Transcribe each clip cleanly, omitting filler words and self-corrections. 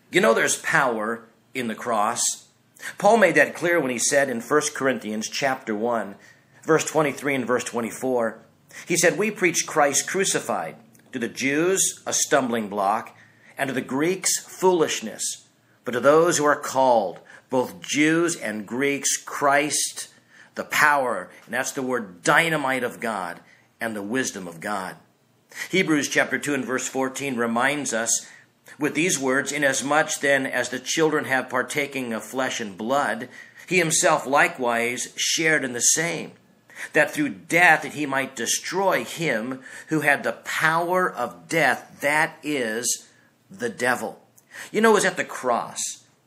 You know there's power in the cross. Paul made that clear when he said in 1 Corinthians chapter 1, verse 23 and verse 24, he said, "We preach Christ crucified, to the Jews a stumbling block, and to the Greeks foolishness. But to those who are called, both Jews and Greeks, Christ, the power," and that's the word dynamite of God, "and the wisdom of God." Hebrews chapter 2 and verse 14 reminds us with these words, "Inasmuch then as the children have partaking of flesh and blood, he himself likewise shared in the same, that through death that he might destroy him who had the power of death, that is, the devil." You know, it was at the cross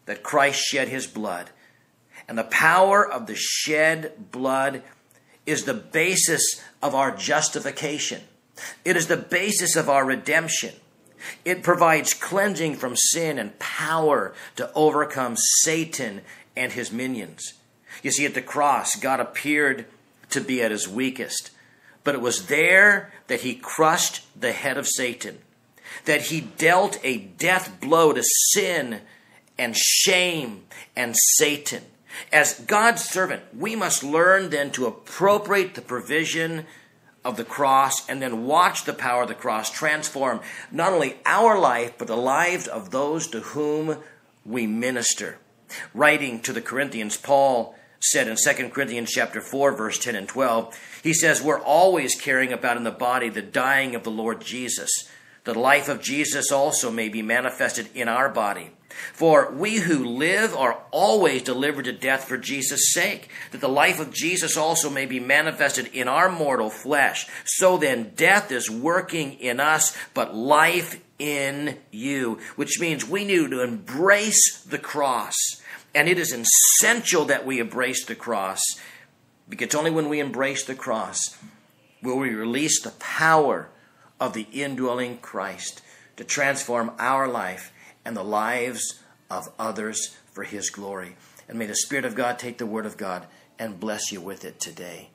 that Christ shed his blood. And the power of the shed blood is the basis of our justification. It is the basis of our redemption. It provides cleansing from sin and power to overcome Satan and his minions. You see, at the cross, God appeared to be at his weakest. But it was there that he crushed the head of Satan, that he dealt a death blow to sin and shame and Satan. As God's servant, we must learn then to appropriate the provision of the cross and then watch the power of the cross transform not only our life, but the lives of those to whom we minister. Writing to the Corinthians, Paul said in 2 Corinthians chapter 4, verse 10 and 12, he says, "We're always carrying about in the body the dying of the Lord Jesus, that the life of Jesus also may be manifested in our body. For we who live are always delivered to death for Jesus' sake, that the life of Jesus also may be manifested in our mortal flesh. So then death is working in us, but life in you." Which means we need to embrace the cross. And it is essential that we embrace the cross, because it's only when we embrace the cross will we release the power of the indwelling Christ to transform our life and the lives of others for his glory. And may the Spirit of God take the word of God and bless you with it today.